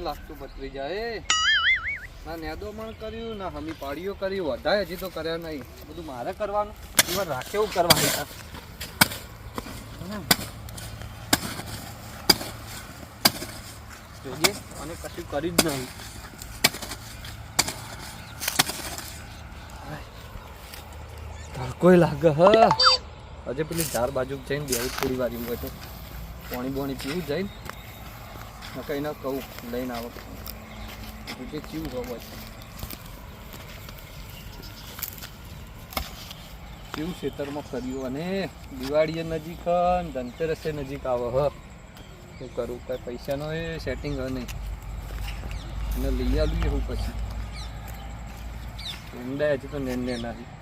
નહીં લાગતું બતરી જાય ના નેદો પણ કર્યું ના હમી પાડીઓ કરી વધારે હજી તો કર્યા નહીં બધું મારે કરવાનું એમાં રાખે એવું કરવાનું જોઈએ અને કશું કરી જ નહીં કોઈ લાગે હ હજે પેલી ધાર બાજુ જઈને બેવું થોડી વાર એવું હોય તો પાણી બોણી પીવું જઈને કઈ ના કહું લઈને આવો જે ચીવું હોય કેવું ખેતરમાં કર્યું અને દિવાળીએ નજીક ધનતેરસે નજીક આવે હ શું કરું કઈ પૈસાનો એ સેટિંગ હ નહીં અને લઈ આવ્યું એવું પછી ઊંડા હજી તો નેન નથી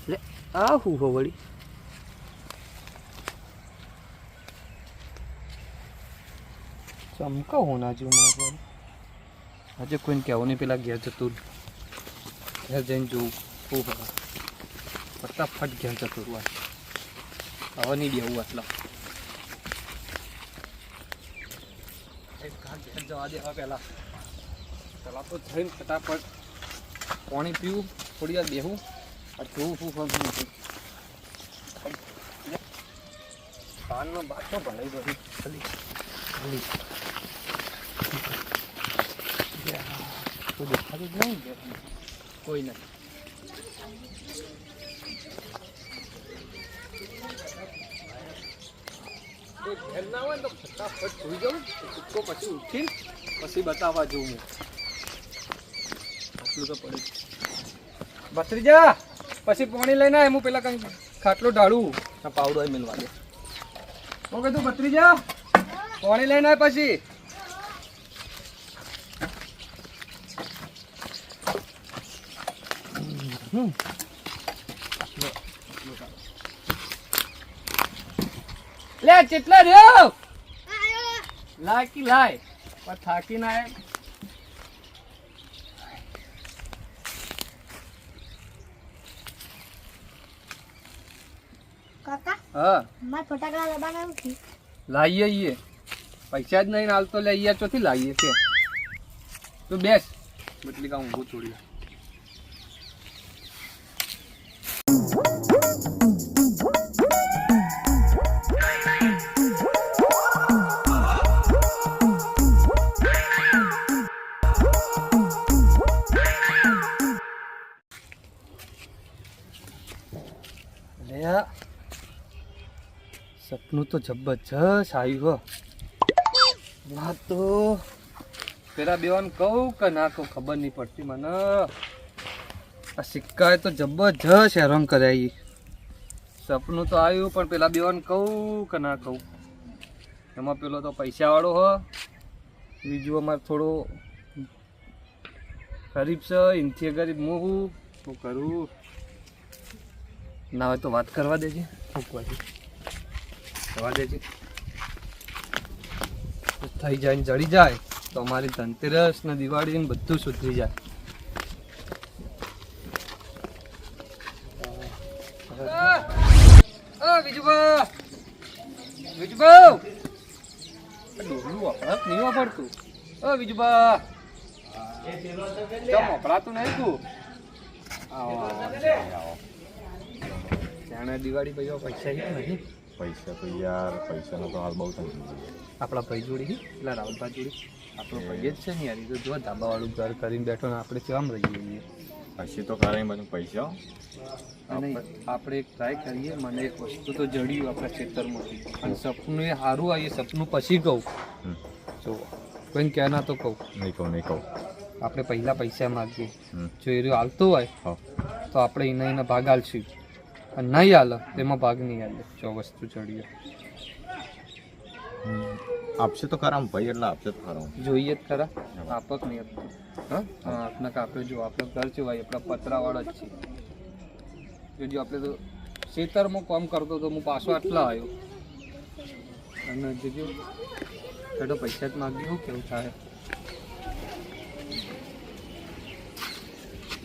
લે આ હું હો વળી ચમકા હોના જો મારે આજે કોઈને કહેવું નહીં પેલા ઘેર જતું ઘેર જઈને જોવું શું ખરા ફટાફટ ઘેર જતું હોય હવે નહીં બેવું આટલા ઘેર જવા દે હવે પહેલાં તો જઈને ફટાફટ પાણી પીવું થોડી વાર બેહું જોવું શું પાનમાં બાટો ભરાઈ બધી ખાલી કોઈ દેખાતું જ નહીં કોઈ નહીં ઘેર ના હોય ને તો ફટાફટ સુઈ જાઉં તો પછી ઉઠીને પછી બતાવવા જોઉં હું આટલું તો પડે ભત્રીજા પછી પાણી લઈને હું પેલા કંઈક ખાટલો ઢાળું પાવડો મેળવા દે ઓકે તું ભત્રીજા પાણી લઈને આવ પછી લે કેટલા રહ્યો લાય કે લાય પણ થાકી ના કાકા હા માર ફટાકડા લબાના નથી લાવીએ પૈસા જ નહીં હાલ તો લઈએ ચોથી લાવીએ કે તું બેસ બદલી કામ ઊભું છોડી સપનું તો જબરજસ્ત આવ્યું હો તો પેલા બેવાને કહું કે ના કહું ખબર નહીં પડતી મને આ સિક્કાએ તો જબરજસ્ત હેરાન કર્યા સપનું તો આવ્યું પણ પેલા બેવાને કહું કે ના કહું એમાં પેલો તો પૈસાવાળો હ બીજું અમારે થોડો ગરીબ છે એનથી ગરીબ હું શું કરું ના હોય તો વાત કરવા દેજે ફૂંકવાથી જવા દેજે થઈ જાય ને જડી જાય તો અમારી ધનતેરસ ને દિવાળી ને બધું સુધરી જાય વિજુબા ડોલું વપરાત નહીં વાપરતું વિજુબા વપરાતું નહીં તું ત્યાં દિવાળી ભાઈ પૈસા નહીં પૈસા તો યાર પૈસાનો તો હાલ બહુ તંગી આપણા ભાઈ જોડી પેલા રાહુલભાઈ જોડી આપણો ભાઈ જ છે ને યાર એ તો જો ધાબાવાળું ઘર કરીને બેઠો ને આપણે કેમ રહીએ પછી તો ખરા બધું પૈસા અને આપણે એક ટ્રાય કરીએ મને એક વસ્તુ તો જડ્યું આપણા ખેતરમાંથી અને સપનું એ સારું આવી સપનું પછી કહું જો કોઈને કહેના તો કહું નહીં કહું આપણે પહેલાં પૈસા માગીએ જો એ હાલતું હોય તો આપણે એના ભાગ હાલશું અને નહીં હાલે તેમાં ભાગ નહીં હાલે જો વસ્તુ ચડીએ આપશે તો ખરા ભાઈ એટલે આપશે તો ખરા જોઈએ જ ખરા આપક નહીં આપતું હા આપણા આપણે જો આપણું ઘર છે ભાઈ આપણા પતરાવાળા જ છે જો આપણે તો ખેતરમાં કામ કરતો તો હું પાછો આટલા આવ્યો અને જો તો પૈસા જ માગ્યું કેવું થાય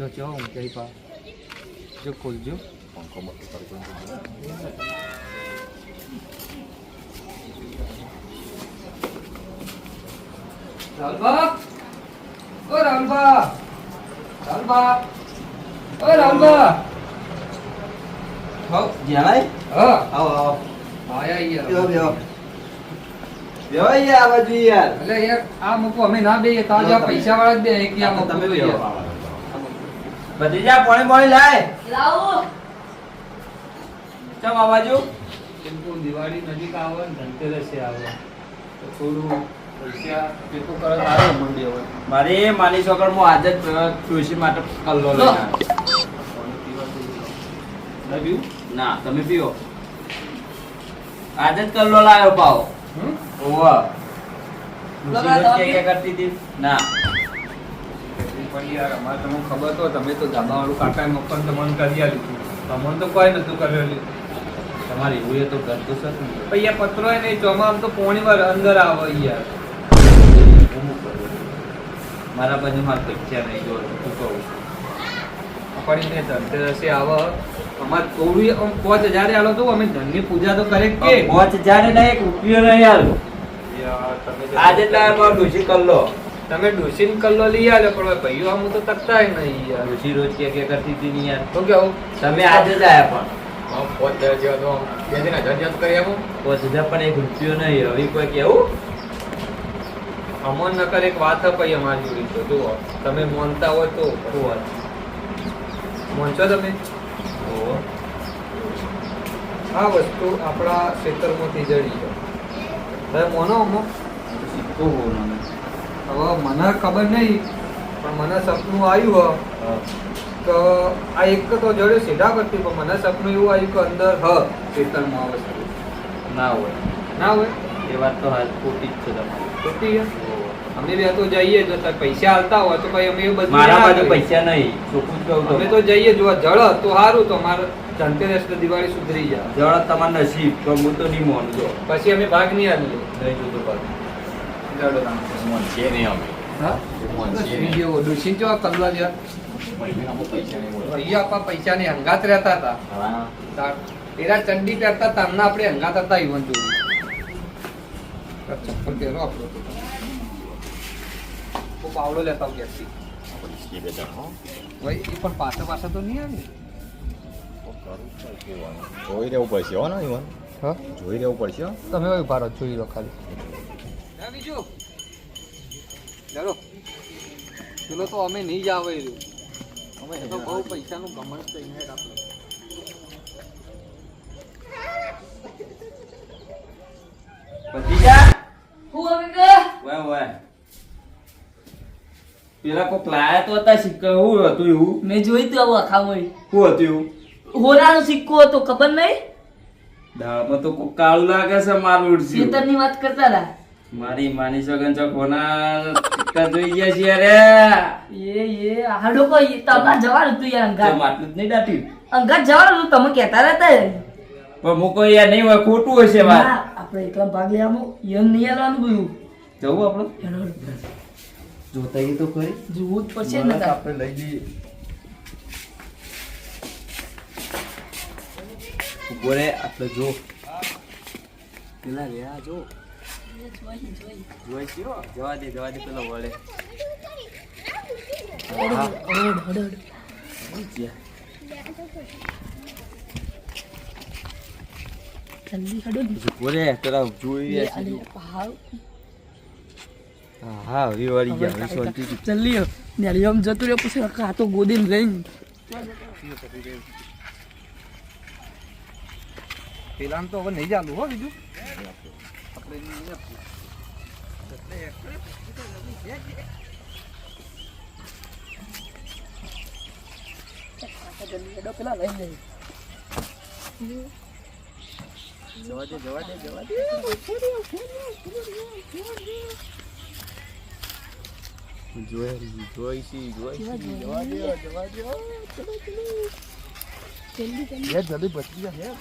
જો ચો ઊંચાઈ પા જો ખોલજો પંખો બંધ કરતો નથી. રામબા ઓ રામબા રામબા ઓ રામબા હો જ્યાં હા આવો આવો આયા યાર બેહો બેહો બેહો યાર આ બાજુ યાર એટલે યાર આ મૂકો અમે ના બેઈએ તો આજે આ પૈસા વાળા જ બે એક આ મૂકો તમે તો બેહો યાર. ભત્રીજા પાણી પાણી લાય લાવો ચમ આ બાજુ કેમ કે દિવાળી નજીક આવે ને ધનતેરસે આવે તો થોડું પૈસા ભેગું કરત આવે મંડી હવે મારે માની છોકર હું આજે જ તુલસી માટે કલ્લો લઈને આવ્યો. ના પીવું? ના તમે પીઓ આજે જ કલ્લો લાવ્યો પાવ હમ? ઓવા લગા તુલસી દવા કે કરતી હતી ના પણ યાર અમારે તમને ખબર તો તમે તો ધાબાવાળું કાકાએ મકાન તમને કરી આલ્યું તમને તો કોઈ નતું કરેલું તમારી એવું એ તો કરતો સર ને. પણ યાર પત્રો એ નહીં ચોમા આમ તો પોણી વાર અંદર આવે યાર હું કરું? મારા બાજુ મારે પૈસા નહીં જો શું કહું પડીને ધનતેરસે આવે અમારે થોડું આમ 5000 આલો તો અમે ધનની પૂજા તો કરે કે 5000 ને 1 રૂપિયો નહીં યાર યાર તમે આજે જ લાવ્યો મારો ડોશી કલ્લો તમે ડોસીન કલ્લો લઈ આલ્યો પણ હવે ભાઈઓ આમ તો તકતા નહીં યાર ડોશી રોજ કે કરતી હતી નહીં યાર તો કેવું તમે આજે જ આવ્યા પણ 5000 જેવા તો બે દિન 1000 કરી આવું 5000 પણ 1 રૂપિયો નહીં હવે કોઈ કેવું અમન નકર એક વાત પછી અમારી જોડી તો જુઓ તમે માનતા હોય તો શું વાત? માનશો તમે ઓહો. આ વસ્તુ આપણા ક્ષેત્રમાંથી જડી છે તમે મોનો અમો સિક્કો હોવાનો ને. હવે મને ખબર નહીં પણ મને સપનું આવ્યું હા. કે આ એક તો જોડે સીધા કરતી પણ મને સપનું એવું આવ્યું કે અંદર ક્ષેત્રમાં આ વસ્તુ ના હોય ના હોય એ વાત તો હાલ ખોટી જ છે તમારી ખોટી છે? અમે બે તો જઈએ જો તાર પૈસા આલતા હોય તો ભાઈ અમે એ બધું મારા ના બાજુ કરીએ. પૈસા નહીં ચોખ્ખું જ કહું અમે તો તો જઈએ જો જળ તો સારું તો અમારે ધનતેરસ ને દિવાળી સુધરી જાય જળ તમાર નસીબ તો હું તો નહીં માનું જો પછી અમે ભાગ નહીં આવીએ નહીં જોતો પાછું. જડો તાણ. મન છે નહીં અમે. હા મન છે નહીં. જેવો ડોશી જેવા કલવા જેવા મહિનામાં પૈસા નહીં મળે. અહીંયા આપણા પૈસાની હંગાત રહેતા હતા હા. તાર એરા ચંડી પહેરતા હતા અમને આપણે હંગાત હતા ઈવન જોડી ચપ્પલ પહેરો આપણો તો પાવડો લેતા આવું ક્યાંથી પૈસા બે જણ, હો. ભાઈ એ પણ પાછા તો નહીં આવે ને તો કરવું તો કેવાનું. જોઈ રહેવું પડશે હો ને ઈવન. હા જોઈ રહેવું પડશે હો. તમે હોય ભારો જોઈ લો ખાલી બીજું ચાલો પેલો તો અમે નહીં જ આવે એ રહ્યું. અમે તો બહુ પૈસાનું ઘમંડ છે અહીંયા આપણે ભત્રીજા હું હવે કે વાહ વાહ પેલા કોક લાયા તો હતા સિક્કા શું હતું એવું મેં જોઈ તું આવું આખા હોય શું હતું એવું હોરાનો સિક્કો હતો ખબર નહીં દાળમાં તો કોક કાળું લાગે છે મારું ઉડસ્યું. ખેતરની વાત કરતા હતા મારી માની સગન ચોક હોના સિક્કા જોઈ ગયા છે યાર એ હાડો કોઈ તમાર જવાનું હતું યાર તો અંગાત માટલું જ નહીં દાટ્યું અંગાત જવાનું હતું તમે કહેતા રહેતા પણ મૂકો યાર નહીં હોય ખોટું હશે વાત ના, આપણે એકલા ભાગ લેવામાં એમ નહીં આલવાનું બધું જવું આપણે એનો જોતા ગઈ તો ખરી જોવું જ પડશે ને મને તો તાર. આપણે લઈ જઈએ ઉભો રે આપણે જો પેલા રહ્યા જો જોઈ કયો જવા દે પેલો વળે હા જ્યાં. જલ્દી હડો ઉભો રે પેલા જોઈએ છે. હા હા હવે વળી ગયા હવે શાંતિથી. જલ્દી નેલી આમ જતું રહ્યો પછી આ તો ગોદીને લઈને પેલા તો હવે નહીં ચાલુ હો બીજું આપણે એની નહીં આપવું. જલ્દી હડો પેલા લઈને જવા દે જોઈશી જવા દે જલ્દી બચી જાય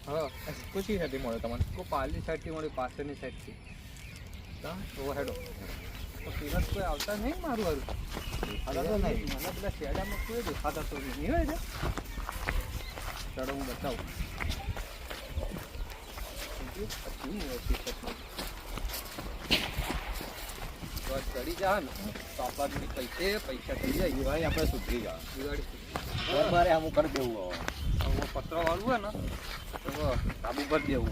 હા ખુશી હતી મળે તમને કોઈ પાલી સાઈડથી મળી પાછળની સાઈડથી તો હેડો તો પેલા કોઈ આવતા નહીં મારું હારું દેખાતા તો નહીં. મને પેલા શેડામાં કોઈ દેખાતા તો નહીં હોય છે ચાલો હું બતાવું શું હોય ટી-શર્ટમાં બસ ચડી જા ને તો આપણા જોડે પૈસા થઈ જાય દિવાળી આપણે સુધરી જાય દિવાળી બરાબર અમુક કરી દેવું હવે હવે પતરા વાળું હોય ને તો કાબુ પર દેવું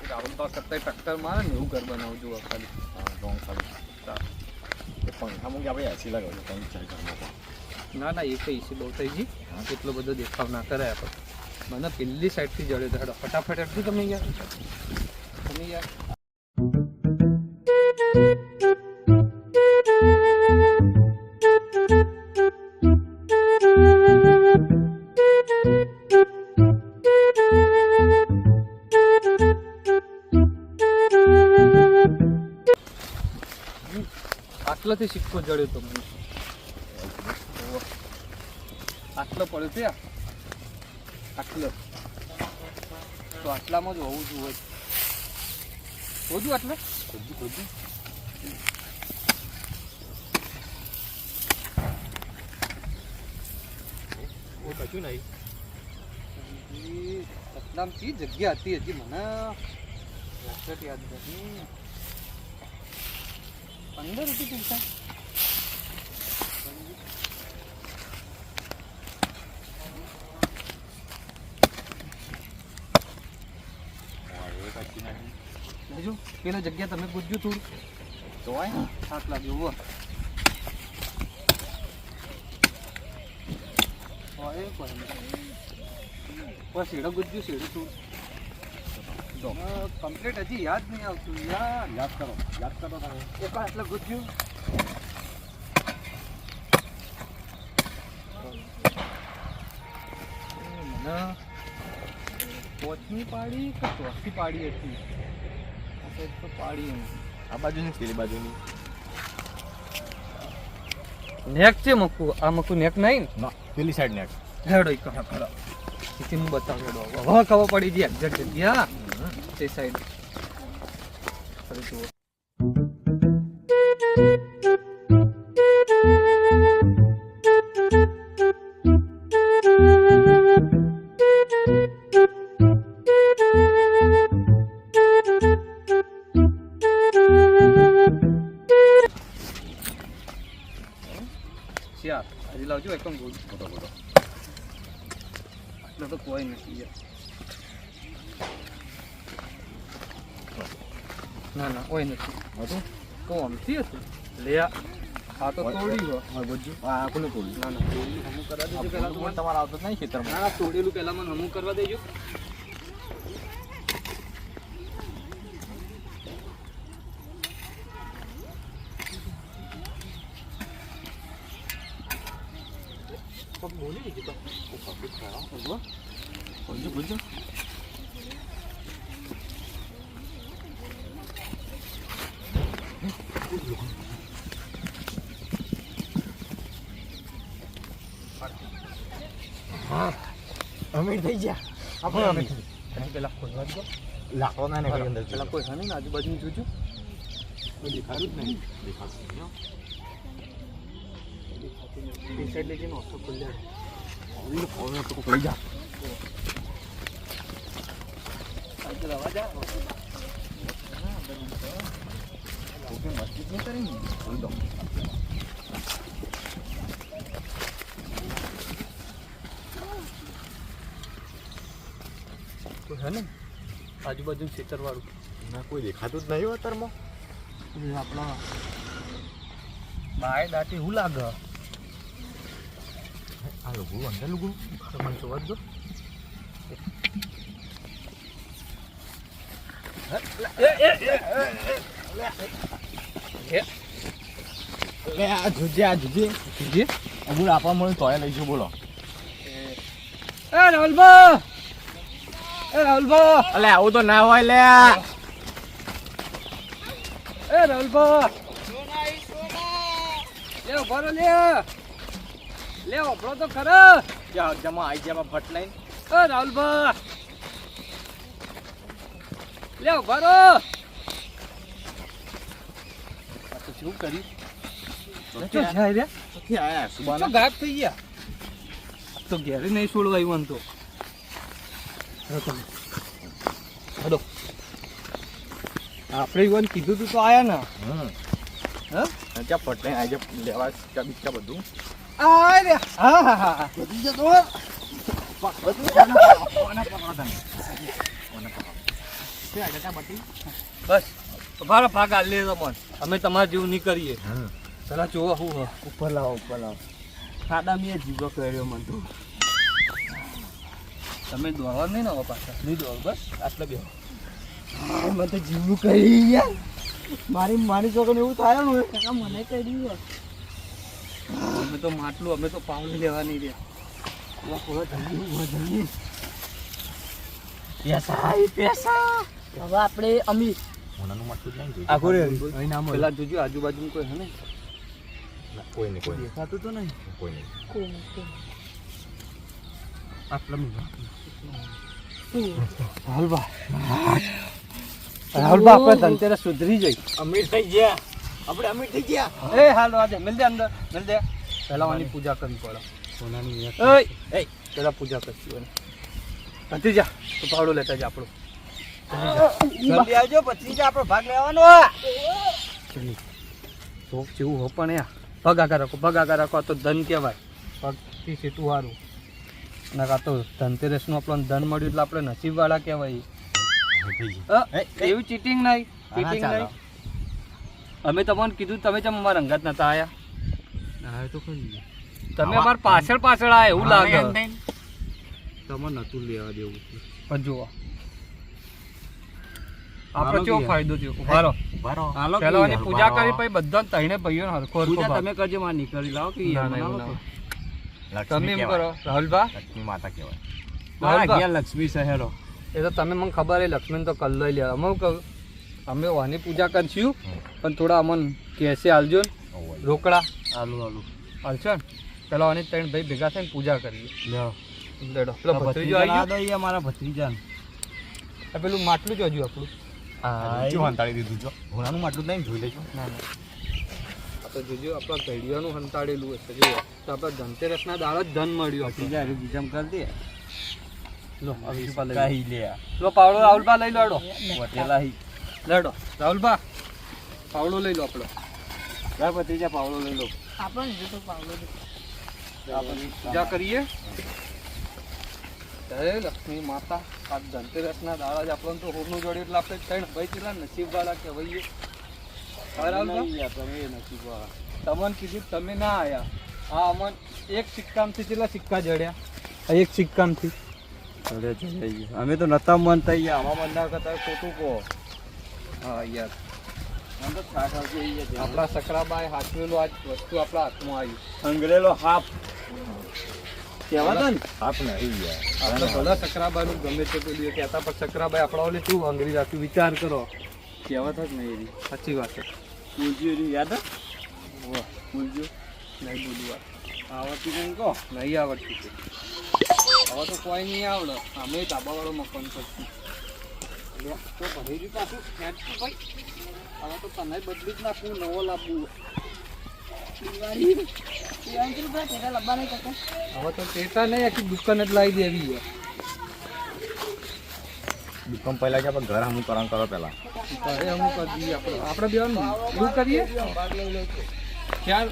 રાહુલ તો કરતા ટક્કર મારે ને એવું ઘર બનાવું જોવા ખાલી રોંગ સાઈડ પંખા મૂકી આપણે એસી લગાવ્યું 3-4 ઘરમાં ના ના એ કઈ છે બહુ થઈ ગઈ એટલો બધો દેખાવ ના કરાય આપણે મને પેલી સાઈડથી જડ્યો તો હેડો ફટાફટ એટલું તમે યાર આટલાથી સિક્કો જડ્યો તો મને આટલો પડ્યો ત્યાં આટલો તો આટલામાં જ હોવું જોઈએ હોજું આટલે કશું નહીં આટલામાં કઈ જગ્યા હતી હજી મને એક્ઝેક્ટ યાદ નથી અંદર હતી પૈસા જો પેલા જગ્યા તમે પૂછ્યું થોડું તો હોય થાક લાગ્યો હોય બસ શેડો ગુજ્યું શેડું થોડું કમ્પ્લીટ હજી યાદ નહીં આવતું યાર યાદ કરો તમે એક આટલા ગુજ્યું મને પોચની પાડી કે ચોથી પાડી હતી આ સાઈડ તો પાડી એમ આ બાજુની પેલી બાજુની નેક છે મકુ આ મકુ નેક નહીં ને ના પેલી સાઈડ ને હેડો એક ખરા ઇથી હું બતાવ હેડો હવે ખબર પડી ગઈ એક્ઝેક્ટ જગ્યા તે સાઈડ હવે જુઓ ચાર હજી લાવજો એકમ બોલ ફોટો આટલો તો કોઈ નથી યાર ના ના કોઈ નથી હતું તો આમથી હતું લે આ તો તોડી હો હા બધું આ કોને તોડ્યું ના ના તોડેલું હમું કરવા દેજો પહેલા તો મને. તમારે આવતો નહીં ખેતરમાં ના ના તોડેલું પહેલા મને હમું કરવા દેજો બોલી દીધી તો બોલજો હા અમીર થઈ ગયા આપણે અમીર પેલા ખોલવા દો લાકડો ના નીકળી અંદર પેલા કોઈ હા નહીં આજુબાજુ જોજો દેખાડું જ નહીં દેખાડું એ સાઈડ લઈ જઈને ઓછો ખુલ્લે ફોન તો કોઈ જા ઓકે મસ્તી નહીં કરી ને બોલ દો કોઈ હે ને આજુબાજુ ખેતર વાળું ના કોઈ દેખાતું જ નહીં અત્યારમાં આપણા બાય દાટી હું લાગે આ લોકો અંદર લોકો મને જોવા દો લે આ જુજે જી અમુલ આપવા મળે તોય લઈશું બોલો એ રાહુલભા અલે આવું તો ના હોય લે એ રાહુલભા લે ઉભા રહો લે ઉભરો તો ખરા જમા આવી ગયા ફટ લઈને એ રાહુલભા લે ઉભા રહો. આ તો શું કર્યું? લે, ચો જાય રે. ક્યાંથી આયા ચો સુબાના? ગાયબ થઈ ગયા. આ તો ઘેરે નહીં છોડવાયું આમ તો. હેડો તમે. હેડો. આપણે ઈવન કીધું તું તો આયા ને. હા? ત્યાં પટલે આજે લેવા સિક્કા બિક્કા બધું. આ રે. હા હા હા. બધી જતો. બધું કોના પકડો તમે? કોના પકડો? શું આગળ ત્યાં બટી? બસ તમારા ભાગ આ લે તમોન. અમે તમારા જેવું નહીં કરીએ. પેલા જોવો હું હ. ઉપર લાવો ખાડા મેં જીવો કર્યો મને તો તમે દોડવા નહીં ને હવે પાછા નહીં દોડ બસ આટલે બે. મને તો જીવવું કરી યાર મારી છોકરીને એવું થાય ને કાકા મને કર્યું અમે તો માટલું અમે તો પાવલી લેવાની રહ્યા. પૈસા હવે આપણે અમીર હોનાનું માટલું જ નહીં જોયું. આખો રે અહીં નામ પેલા જોજો આજુબાજુ કોઈ હે ને કોઈ નહીં કોઈ નહીં દેખાતું તો નહીં કોઈ નહીં. આટલા મિનિટ રાહુલબા રાહુલબા આપણે ધનતેરસ સુધરી જઈ. અમીર થઈ ગયા આપણે અમીર થઈ ગયા. એ હાલ આજે મિલ દે અંદર મિલ દે. પહેલા આની પૂજા કરવી પડે. સોનાની એ પેલા પૂજા કરશું એને નથી જા તો પાવડો લેતા જા આપણું. જલ્દી આવજો પછી આપણો ભાગ લેવાનો તો જેવું હો પણ પગ આગળ રાખો આ તો ધન કહેવાય. પગથી સીટું સારું ના કાં તો ધનતેરસનું આપણને ધન મળ્યું એટલે આપણે નસીબવાળા કહેવાય. એવું ચીટિંગ નહીં ચીટિંગ નહીં. અમે તમને કીધું તમે જેમ અમારા અંગાત નતા આયા. હા તો ખરી તમે અમારા પાછળ આયા એવું લાગે. તમારે નતું લેવા દેવું પણ જુઓ આપણે કેવો ફાયદો થયો. ઉભારો હાલો પેલા આની પૂજા કરી પછી બધા ત્રણે ભાઈઓને હરખો હરખો પૂજા ભાગ. તમે કરજો માં નીકળી લાવો કે ના, ના, એવું ના. તમે એમ કરો રાહુલભા લક્ષ્મી માતા કહેવાય. રાહુલભા, ગયા લક્ષ્મી શહેરો એ તો તમે મને ખબર એ લક્ષ્મણ તો કલ લઈ લે. અમે કહું અમે વાની પૂજા કરશું પણ થોડા અમને કેસે હાલજો ને રોકડા હાલો હાલશો ને પેલા આની ત્રણ ભાઈ ભેગા થઈને પૂજા કરીએ. લ્યો લેડો પેલો ભત્રીજો આવી ગયો. મારા ભત્રીજા આ પેલું માટલું જ હજુ આપણું. શું હંતાડી દીધું છો? હોનાનું માટલું જ નહીં જોઈ લેજો. ના ના આ તો જોજો આપણા ઘડિયાનું હંતાડેલું હશે જો તો આપણા ધનતેરસના દાળ જ ધન મળ્યું ભત્રીજા આપણે. બીજામ કરી દે લો આ વિશુભા લઈ લો. કાઈ લે લો પાવડો રાહુલભા લઈ લો હેડો. વટેલા હી લેડો રાહુલભા પાવડો લઈ લો આપણો. લા ભત્રીજા પાવડો લઈ લો આપણને જો તો પાવલો દે. આપણે પૂજા કરીએ. જય લક્ષ્મી માતા. આ ધનતેરસના દાડા જ આપણને તો હોમનું જોડ્યું એટલે આપણે ત્રણ ભાઈ કેટલા નસીબવાળા કહેવાઈએ. હા રાહુલભા તમે નસીબ વાળા તમને કીધું તમે ના આયા. હા અમન એક સિક્કામથી કેટલા સિક્કા જડ્યા? આ એક સિક્કામથી અમે તો નતા મન થઈ ગયા આમાં મન ના કરતા ખોટું કહો હા યાર મને તો થાક આવશે આપણા સકરાબાએ હાચવેલું આજ વસ્તુ આપણા હાથમાં આવ્યું. અંગ્રેલો હાફ કહેવાતા ને આપ નહીં યાર. આપણે ભલા સકરાબાનું ગમે તે પેલું કહેતા પણ સકરાબાઈ આપણા ઓલે શું અંગ્રેજી રાખ્યું વિચાર કરો. કહેવાતા જ નહીં એરી સાચી વાત છે. પૂજ્યું યાદ બોલજો નહીં બોલવું આવડતી નહીં કહો નહીં આવડતું છે. હવે તો કોઈ નહીં આવડે. અમે ધાબાવાળો મકાન કરશું. તો ભરી રહ્યું પાછું ખેંચતું ભાઈ. હવે તો તને બદલી જ નાખવું નવો લાવવું. દિવાળી કેટલું ઠેકા લબ્બા નહીં કાકા હવે તો ટેટા નહીં આખી દુકાન જ લાવી દેવી છે. દુકાન પહેલા કે આપણે ઘર હમું કરવાનું કરો પહેલા. ઘરે અમુક કરી દઈએ આપણે બેવાનું એવું કરીએ. ચાલ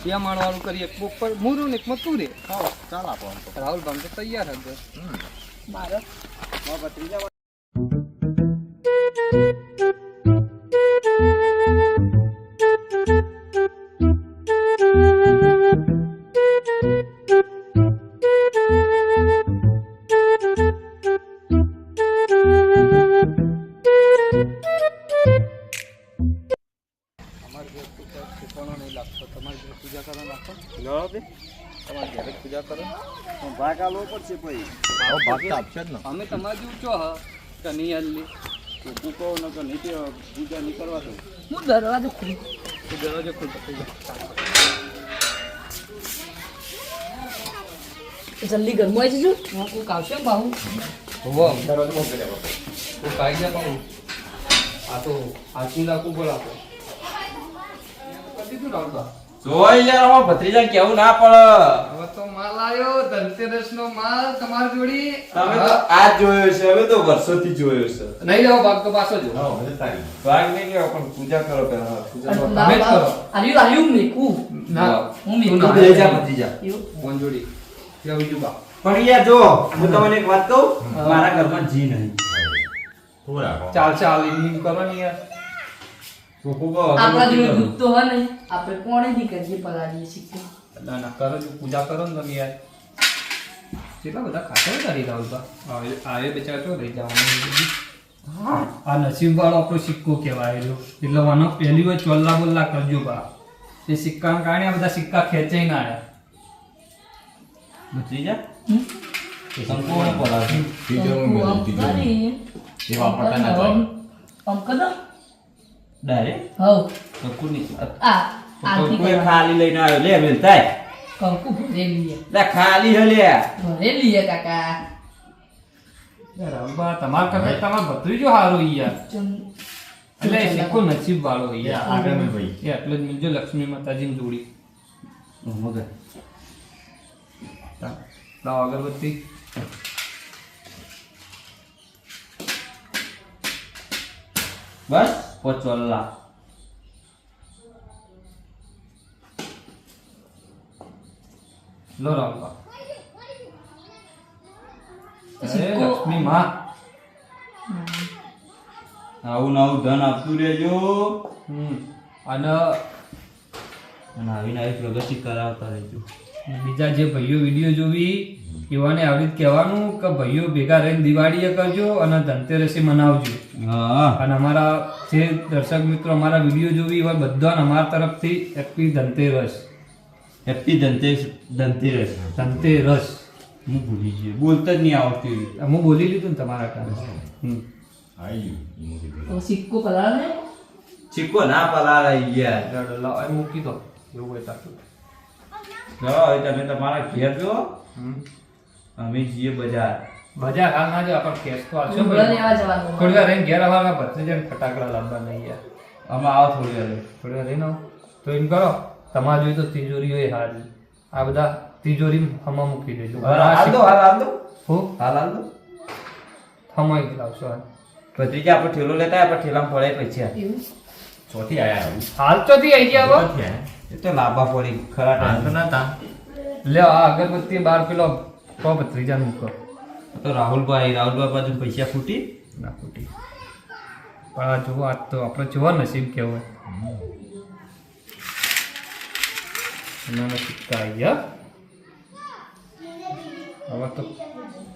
બે માળવાળું કરીએ. એક ઉપર મૂરું ને એક માં તું રે. હા ચાલ આપો આમ તો. રાહુલ ભાઈ તો તૈયાર હતો. મારો ભત્રીજા અમારે ઘેર તો કંઈ ઠેકાણો નહીં લાગતો. તમારે ઘેર પૂજા કરવા નાખો. લો બે તમારે ઘેર જ પૂજા કરો. ભાગ આલવો પડશે પછી આવો ભાગ તો આપશે જ ને. અમે તમારે જેવું છો હા કે નહીં હાલી. તું કહો ન તો નીચે પૂજા નહીં કરવા દો હું દરવાજો ખોલું તો દરવાજો ખોલતો થઈ જાય. જલ્દી ઘરમાં આવી જજો હું કોઈક આવશે ને બાહુ વાહ દરવાજો બંધ કરી દેવો. તો કાઈ જા પાઉં આ તો આચી લાખું બોલાવો કદી તું રાવતા જોઈ યાર અમાર ભત્રીજા કેવું ના પડે હવે તો માલ આવ્યો ધનતેરસ નો માલ તમારી જોડી તમે તો આજ જોયો છે હવે તો વર્ષોથી જોયો છે નહીં જાઓ ભાગ તો પાછો જો ભાગ નહીં કેવો પણ પૂજા કરો પહેલા પૂજા કરો તમે જ કરો. આયુ મેકું ના હું તું મેકું ના. ભત્રીજા ભત્રીજા ફોન જોડી કેવું બીજું બા પણ યાર જો હું તમને એક વાત કહું મારા ઘરમાં જી નહીં ચાલ ચાલ એમ કરો ને યાર આપણા જોડે દૂધ તો હોય ને આપણે કોણે થી કરીએ પલાળીએ શીખો ના ના કરો છો પૂજા કરો ને તમે યાર કેટલા બધા ખાતા કરી રાહુલ બા આવે બેચારા તો રહી જવાનું આ નસીબ વાળો આપણો સિક્કો કહેવાય રહ્યો એટલે આનો પહેલી વાર ચોલ્લા બોલ્લા કરજો બા એ સિક્કાના કારણે આ બધા સિક્કા ખેંચાઈ ના આવ્યા ભત્રીજા હમ? સંપૂર્ણ પડાવશે ડાયરેક્ટ કંકુની કોઈ ખાલી લઈને આવ્યો લે મેલ થાય કંકુ ભરેલી લે ખાલી હે લે ભરેલી કાકા રાહુલ બા તમારા કરતા તમારો ભત્રીજો સારો યાર એટલે એ સિક્કો નસીબ વાળો યાર આગળ મેં ભાઈ. એ એટલે જ મિલજો લક્ષ્મી માતાજીની જોડી મગર લાવ અગરબત્તી બસ પોચોલ્લા લો રાહુલ બા સિક્કો. લક્ષ્મી માં આવું નવું ધન આપતું રહેજો અને અને આવીને આવી પ્રગતિ કરાવતા રહેજો બીજા જે ભાઈઓ વિડીયો જોવી એવાને આવી રીતે કહેવાનું કે ભાઈઓ ભેગા રહીને દિવાળીએ કરજો અને ધનતેરસે મનાવજો હા અને અમારા જે દર્શક મિત્રો અમારા વિડીયો જોવી એવા બધાને અમારા તરફથી હેપી ધનતેરસ હેપી ધનતેરસ ધનતેરસ હું ભૂલી ગયો બોલતા જ નહીં આવડતી હું બોલી લીધું ને તમારા કારણે તો સિક્કો પલાળે ચીકો ના પલાળે યાર ચાલો, લાવ, અહીં મૂકી દો એવું હોય તાતું. જો હવે તમે તમારા ઘેર જો અમે જઈએ બજાર બજાર હાલ ના જો આપણે કેસ તો આવશે લુગડા લેવા જવાનું થોડી વાર રહીને ઘેર આવવાના ભત્રીજાને ફટાકડા લાવવા નહીં યાર અમે આવો થોડી વાર થોડી વાર રહીને આવો. તો એમ કરો તમારે જોઈએ તો તિજોરી હોય હારી આ બધા તિજોરી હમા મૂકી દેજો હાલ દો હું હાલ દો હમાઈ લાવશો હાલ. ભત્રીજા આપણે ઠેલો લેતા આપણે ઠેલામાં પડે પૈસા એવું ચોથી આયા આવું હાલ ચોથી આવી ગયા હવે? એ તો લાંબા પડી ખરા ટાઈમ લે આ અગરબત્તી બાર પેલો કો ભત્રીજા મૂકો તો રાહુલભાઈ બાજુ પૈસા ફૂટી ના ફૂટી પણ આ જુઓ આજ તો આપણે જોવા નસીબ કેવું નાના સિક્કા આવી ગયા હવે તો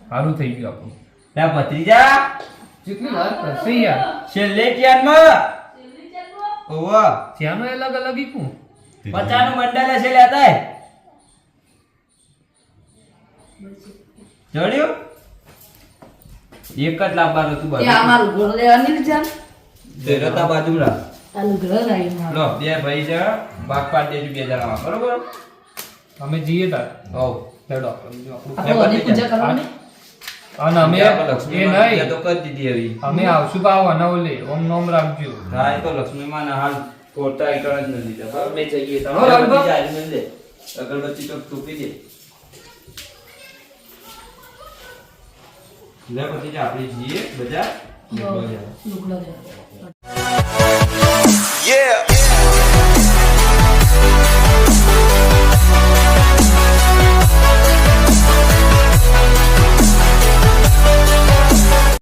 સારું થઈ ગયું આપણું ત્યાં ભત્રીજા જેટલી વાર કરશે યાર છેલ્લે ક્યારમાં ઓવા ત્યાંનો અલગ અલગ ઈકું 50 નું મંડળ છે લેતા હે જોડ્યું એક જ લાવવાનું હતું એ બાજુ અમારું ઘર લેવાની વિચાર દેરતા બાજુ રા આ ઘર આવી મારું લો બે ભાઈ છે ભાગ પાડ દેજો બે જણા બરોબર અમે જઈએ તાર હોવ લેડો આપણે જો આપણું આપણે ઓની પૂજા કરવાની અને અમે એ નહીં તો કરી દીધી હવે અમે આવશું ભાવ અને ઓલે ઓમ નોમ રાખજો હા એ તો લક્ષ્મીમાં ના હાલ ફોટા આઈટમ જ નથી દીધા બરાબર બે જઈએ હો, રામબા. અગરબત્તી તો ટૂંકી દે લે પછી આપણે જઈએ બજાર લુગડા લેવા Yeah.